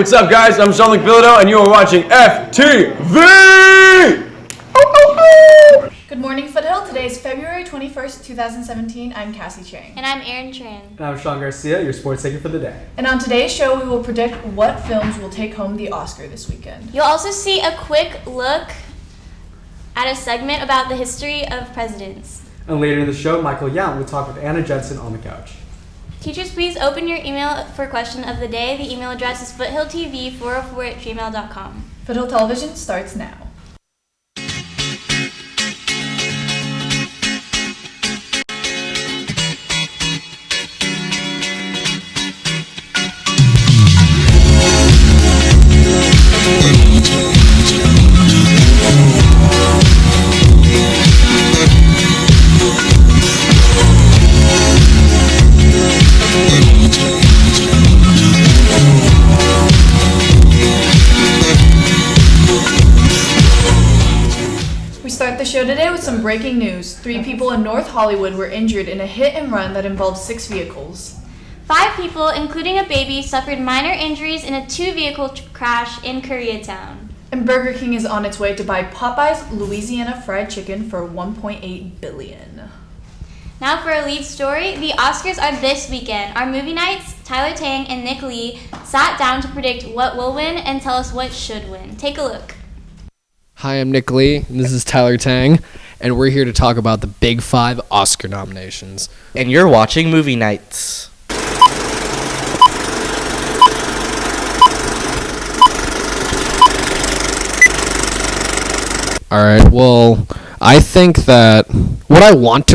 what's up, guys? I'm Sean McBillito, and you are watching FTV! Good morning, Foothill. Today is February 21st, 2017. I'm Cassie Chang. And I'm Erin Tran. And I'm Sean Garcia, your sports taker for the day. And on today's show, we will predict what films will take home the Oscar this weekend. You'll also see a quick look at a segment about the history of presidents. And later in the show, Michael Yount will talk with Anna Jensen on the couch. Teachers, please open your email for question of the day. The email address is foothilltv404@gmail.com. Foothill Television starts now. The show today with some breaking news. 3 people in North Hollywood were injured in a hit and run that involved 6 vehicles. 5 people, including a baby, suffered minor injuries in a 2-vehicle crash in Koreatown. And Burger King is on its way to buy Popeye's Louisiana Fried Chicken for $1.8 billion. Now for a lead story. The Oscars are this weekend. Our movie nights, Tyler Tang and Nick Lee, sat down to predict what will win and tell us what should win. Take a look. Hi, I'm Nick Lee, and this is Tyler Tang, and we're here to talk about the Big 5 Oscar nominations. And you're watching Movie Nights. Alright, well, I think that I want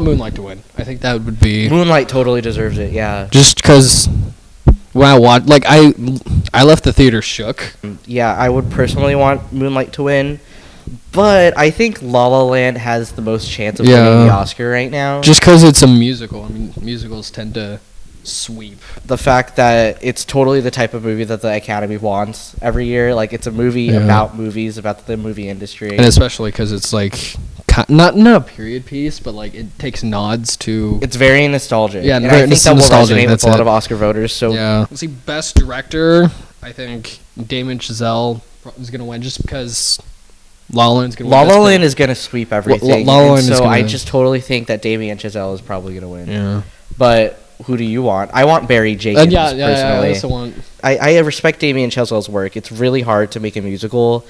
Moonlight to win. I think that would be... Moonlight totally deserves it, yeah. Just because when I watched, I left the theater shook. Yeah, I would personally want Moonlight to win, but I think La La Land has the most chance of winning the Oscar right now. Just because it's a musical. I mean, musicals tend to sweep. The fact that it's totally the type of movie that the Academy wants every year. Like, it's a movie about movies, about the movie industry. And especially because it's, not a period piece, but, it takes nods to... It's very nostalgic. Yeah, and I think that will resonate with a lot of Oscar voters. So yeah. See, Best Director, I think Damien Chazelle is going to win just because La La Land's going to win. La La Land is going to sweep everything. La La Land is I just totally think that Damien Chazelle is probably going to win. Yeah. But who do you want? I want Barry Jenkins, personally. I also want... I respect Damien Chazelle's work. It's really hard to make a musical,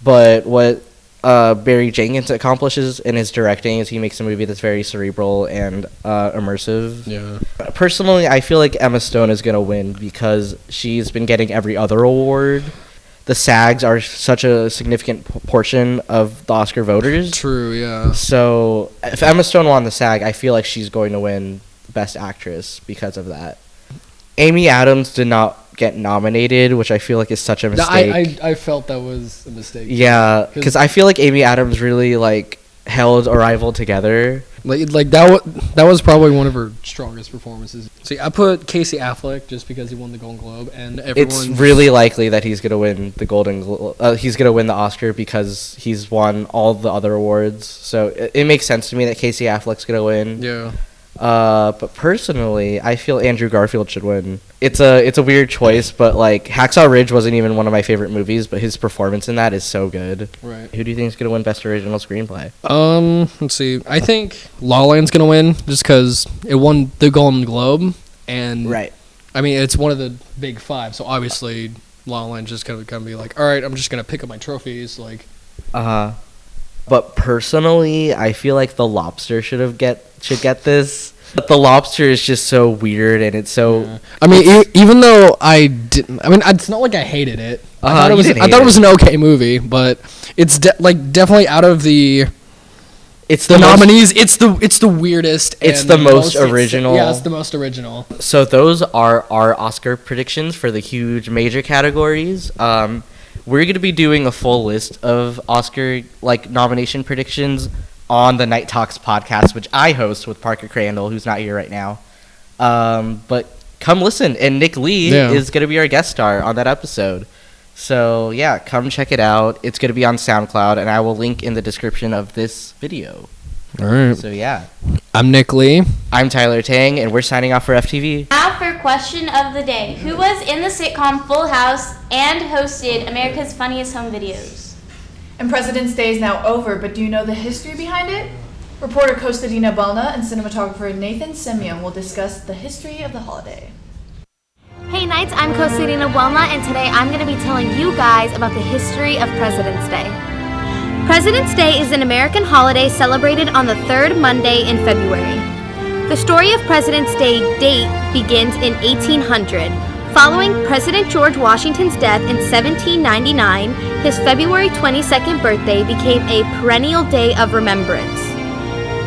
but what Barry Jenkins accomplishes in his directing is he makes a movie that's very cerebral and immersive. Yeah. Personally, I feel like Emma Stone is going to win because she's been getting every other award. The SAGs are such a significant portion of the Oscar voters. True, yeah. So if Emma Stone won the SAG, I feel like she's going to win Best Actress because of that. Amy Adams did not get nominated, which I feel like is such a mistake. I felt that was a mistake. Yeah, because I feel like Amy Adams really held Arrival together. That was probably one of her strongest performances. See, I put Casey Affleck just because he won the Golden Globe, and It's really likely that he's gonna win the he's gonna win the Oscar because he's won all the other awards. So it makes sense to me that Casey Affleck's gonna win. Yeah. But personally, I feel Andrew Garfield should win. It's a weird choice, but Hacksaw Ridge wasn't even one of my favorite movies, but his performance in that is so good. Right. Who do you think is gonna win Best Original Screenplay? Let's see. I think La La Land's gonna win just because it won the Golden Globe, and right. I mean, it's one of the big 5, so obviously La La Land's just gonna be all right, I'm just gonna pick up my trophies, But personally, I feel like The Lobster should get this. But The Lobster is just so weird, and it's so... Yeah. I mean, even though I didn't... I mean, it's not like I hated it. I thought it was an okay movie, but it's definitely out of the... It's the nominees. It's the weirdest. It's the most original. It's the most original. So those are our Oscar predictions for the huge major categories. We're going to be doing a full list of Oscar nomination predictions on the Night Talks podcast, which I host with Parker Crandall, who's not here right now. But come listen, and Nick Lee is going to be our guest star on that episode. So yeah, come check it out. It's going to be on SoundCloud, and I will link in the description of this video. All right. So yeah. I'm Nick Lee. I'm Tyler Tang, and we're signing off for FTV. Now for question of the day. Who was in the sitcom Full House and hosted America's Funniest Home Videos? And President's Day is now over, but do you know the history behind it? Reporter Kostadina Belna and cinematographer Nathan Simeon will discuss the history of the holiday. Hey Knights, I'm Kostadina Buelna, and today I'm going to be telling you guys about the history of President's Day. President's Day is an American holiday celebrated on the third Monday in February. The story of President's Day date begins in 1800. Following President George Washington's death in 1799, his February 22nd birthday became a perennial day of remembrance.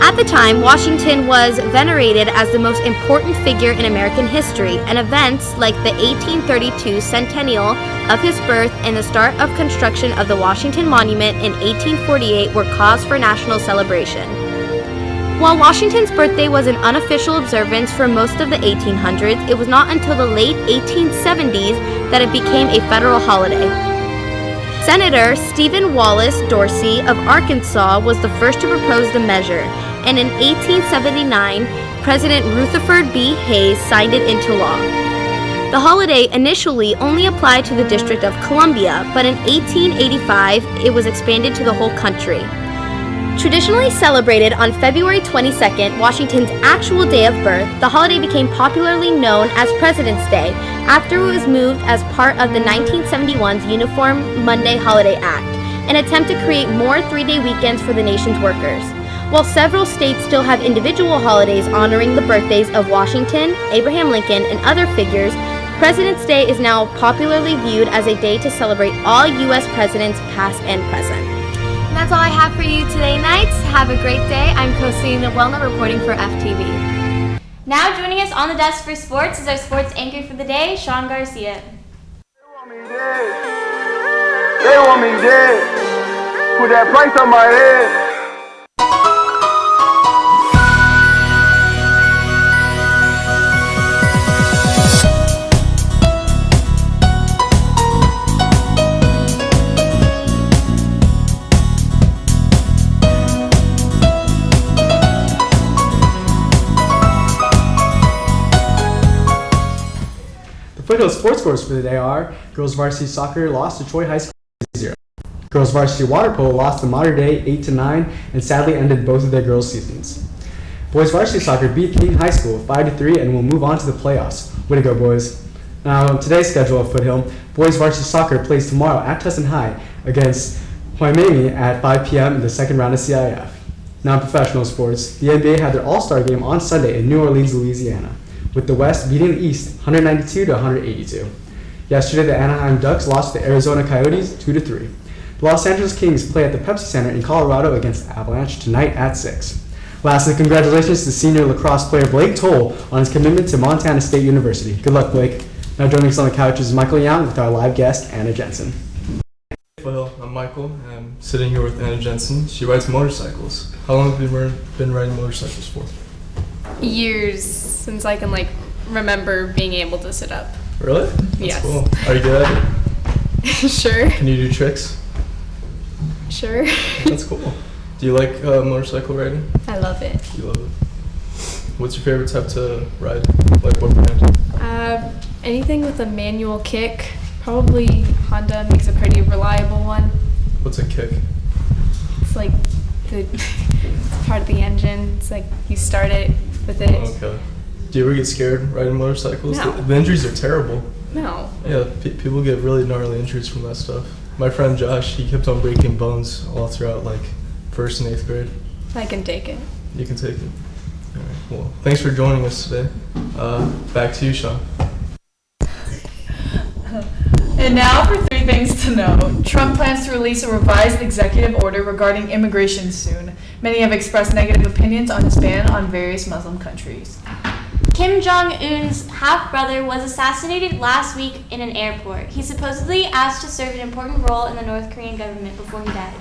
At the time, Washington was venerated as the most important figure in American history, and events like the 1832 centennial of his birth and the start of construction of the Washington Monument in 1848 were cause for national celebration. While Washington's birthday was an unofficial observance for most of the 1800s, it was not until the late 1870s that it became a federal holiday. Senator Stephen Wallace Dorsey of Arkansas was the first to propose the measure, and in 1879, President Rutherford B. Hayes signed it into law. The holiday initially only applied to the District of Columbia, but in 1885, it was expanded to the whole country. Traditionally celebrated on February 22nd, Washington's actual day of birth, the holiday became popularly known as President's Day after it was moved as part of the 1971's Uniform Monday Holiday Act, an attempt to create more three-day weekends for the nation's workers. While several states still have individual holidays honoring the birthdays of Washington, Abraham Lincoln, and other figures, President's Day is now popularly viewed as a day to celebrate all U.S. presidents past and present. And that's all I have for you today, Knights. Have a great day. I'm Kostadina Buelna reporting for FTV. Now joining us on the desk for sports is our sports anchor for the day, Sean Garcia. They want me dead. They want me dead. Put that price on my head. Foothill sports scores for the day are: girls varsity soccer lost to Troy High School 0. Girls varsity water polo lost to Mater Dei 8-9 and sadly ended both of their girls' seasons. Boys varsity soccer beat King High School 5-3 and will move on to the playoffs. Way to go, boys. Now, on today's schedule of Foothill, boys varsity soccer plays tomorrow at Tustin High against Huaimini at 5 p.m. in the second round of CIF. Now, in professional sports, the NBA had their All-Star game on Sunday in New Orleans, Louisiana, with the West beating the East 192-182. Yesterday, the Anaheim Ducks lost to the Arizona Coyotes 2-3. The Los Angeles Kings play at the Pepsi Center in Colorado against the Avalanche tonight at 6. Lastly, congratulations to senior lacrosse player Blake Toll on his commitment to Montana State University. Good luck, Blake. Now joining us on the couch is Michael Young with our live guest, Anna Jensen. Well, I'm Michael, and I'm sitting here with Anna Jensen. She rides motorcycles. How long have you been riding motorcycles for? Years, since I can remember being able to sit up. Really? That's Yes. cool. Are you good at it? Sure. Can you do tricks? Sure. That's cool. Do you like motorcycle riding? I love it. You love it. What's your favorite type to ride? Like what brand? Anything with a manual kick. Probably Honda makes a pretty reliable one. What's a kick? It's like it's part of the engine. It's like you start it with it. Okay. Do you ever get scared riding motorcycles? No. The injuries are terrible. No. Yeah, people get really gnarly injuries from that stuff. My friend Josh, he kept on breaking bones all throughout 1st and 8th grade. I can take it. You can take it. All right. Well, thanks for joining us today. Back to you, Sean. And now for 3 things to know. Trump plans to release a revised executive order regarding immigration soon. Many have expressed negative opinions on his ban on various Muslim countries. Kim Jong-un's half-brother was assassinated last week in an airport. He supposedly asked to serve an important role in the North Korean government before he died.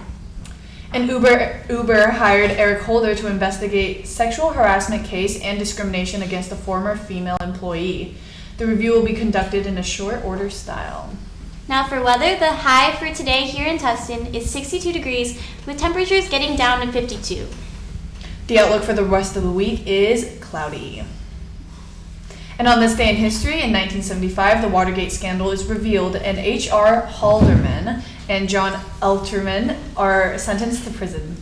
And Uber hired Eric Holder to investigate sexual harassment case and discrimination against a former female employee. The review will be conducted in a short order style. Now for weather, the high for today here in Tustin is 62 degrees with temperatures getting down to 52. The outlook for the rest of the week is cloudy. And on this day in history, in 1975, the Watergate scandal is revealed, and H.R. Halderman and John Alterman are sentenced to prison.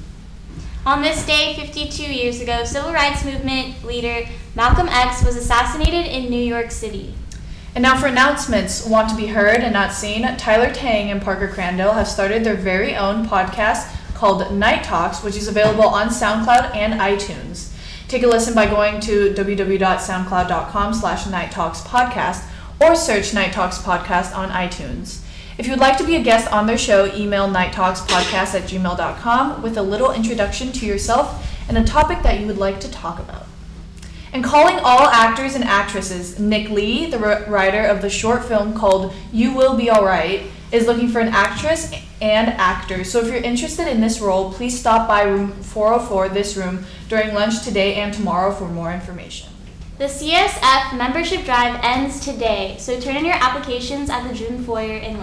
On this day, 52 years ago, civil rights movement leader Malcolm X was assassinated in New York City. And now for announcements. Want to be heard and not seen? Tyler Tang and Parker Crandall have started their very own podcast called Night Talks, which is available on SoundCloud and iTunes. Take a listen by going to www.soundcloud.com/nighttalkspodcast or search Night Talks Podcast on iTunes. If you would like to be a guest on their show, email nighttalkspodcast@gmail.com with a little introduction to yourself and a topic that you would like to talk about. And calling all actors and actresses, Nick Lee, the writer of the short film called You Will Be Alright, is looking for an actress and actor. So if you're interested in this role, please stop by room 404, this room, during lunch today and tomorrow for more information. The CSF membership drive ends today, so turn in your applications at the gym foyer at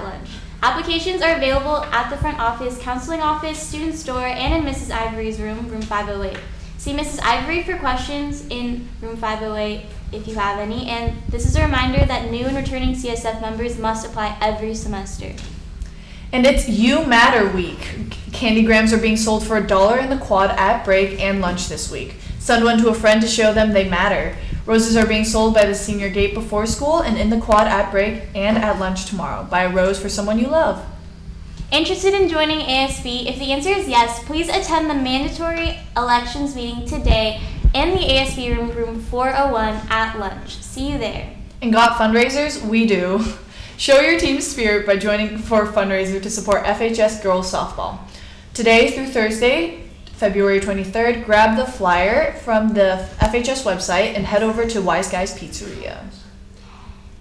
lunch. Applications are available at the front office, counseling office, student store, and in Mrs. Ivory's room 508. See Mrs. Ivory for questions in room 508 if you have any, and this is a reminder that new and returning CSF members must apply every semester. And it's You Matter Week. Candygrams are being sold for $1 in the quad at break and lunch this week. Send one to a friend to show them they matter. Roses are being sold by the senior gate before school and in the quad at break and at lunch tomorrow. Buy a rose for someone you love. Interested in joining ASB? If the answer is yes, please attend the mandatory elections meeting today in the ASB room 401 at lunch. See you there. And got fundraisers? We do. Show your team spirit by joining for a fundraiser to support FHS girls softball. Today through Thursday, February 23rd, grab the flyer from the FHS website and head over to Wise Guys Pizzeria.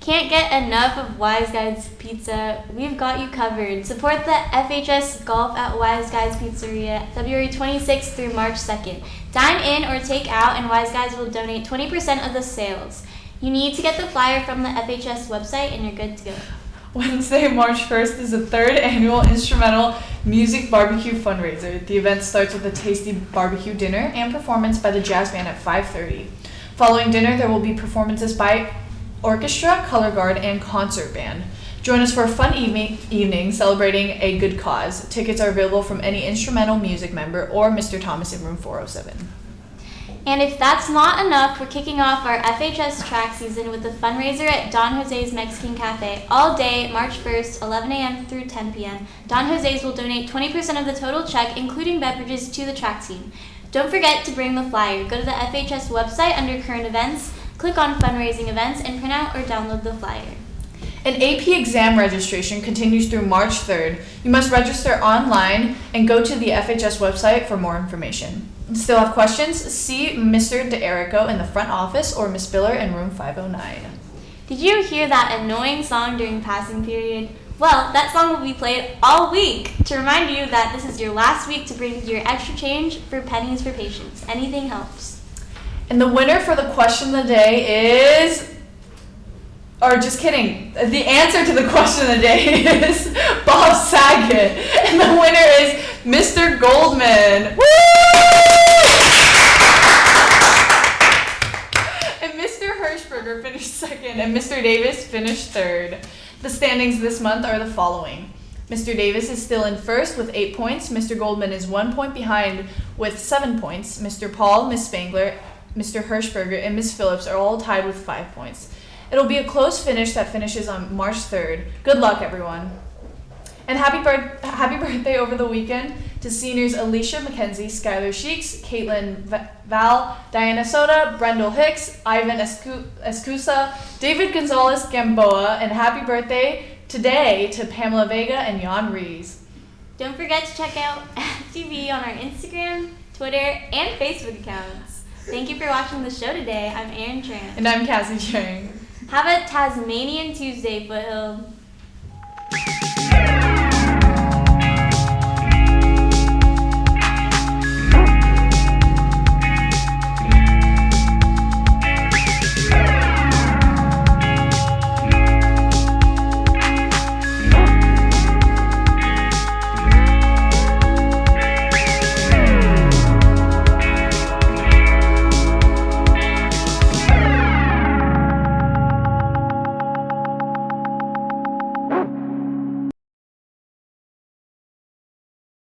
Can't get enough of Wise Guys Pizza? We've got you covered. Support the FHS Golf at Wise Guys Pizzeria February 26th through March 2nd. Dine in or take out and Wise Guys will donate 20% of the sales. You need to get the flyer from the FHS website and you're good to go. Wednesday, March 1st is the 3rd annual Instrumental Music Barbecue Fundraiser. The event starts with a tasty barbecue dinner and performance by the jazz band at 5:30. Following dinner, there will be performances by orchestra, color guard, and concert band. Join us for a fun evening celebrating a good cause. Tickets are available from any instrumental music member or Mr. Thomas in room 407. And if that's not enough, we're kicking off our FHS track season with a fundraiser at Don Jose's Mexican Cafe all day, March 1st, 11 a.m. through 10 p.m. Don Jose's will donate 20% of the total check, including beverages, to the track team. Don't forget to bring the flyer. Go to the FHS website under current events, click on fundraising events, and print out or download the flyer. An AP exam registration continues through March 3rd. You must register online and go to the FHS website for more information. Still have questions? See Mr. DeErico in the front office or Miss Biller in room 509. Did you hear that annoying song during passing period? Well, that song will be played all week to remind you that this is your last week to bring your extra change for pennies for patients. Anything helps. And the winner for the question of the day is... Or just kidding. The answer to the question of the day is Bob Saget. And the winner is Mr. Goldman. Woo! And Mr. Hirschberger finished second and Mr. Davis finished third. The standings this month are the following. Mr. Davis is still in first with 8 points. Mr. Goldman is 1 point behind with 7 points. Mr. Paul, Miss Spangler, Mr. Hirschberger, and Miss Phillips are all tied with 5 points. It'll be a close finish that finishes on March 3rd. Good luck, everyone. And happy birthday over the weekend to seniors Alicia McKenzie, Skylar Sheeks, Caitlin Val, Diana Soda, Brendel Hicks, Ivan Escusa, David Gonzalez Gamboa, and happy birthday today to Pamela Vega and Jan Rees. Don't forget to check out FTV on our Instagram, Twitter, and Facebook accounts. Thank you for watching the show today. I'm Erin Tran. And I'm Cassie Chang. Have a Tasmanian Tuesday, Foothill.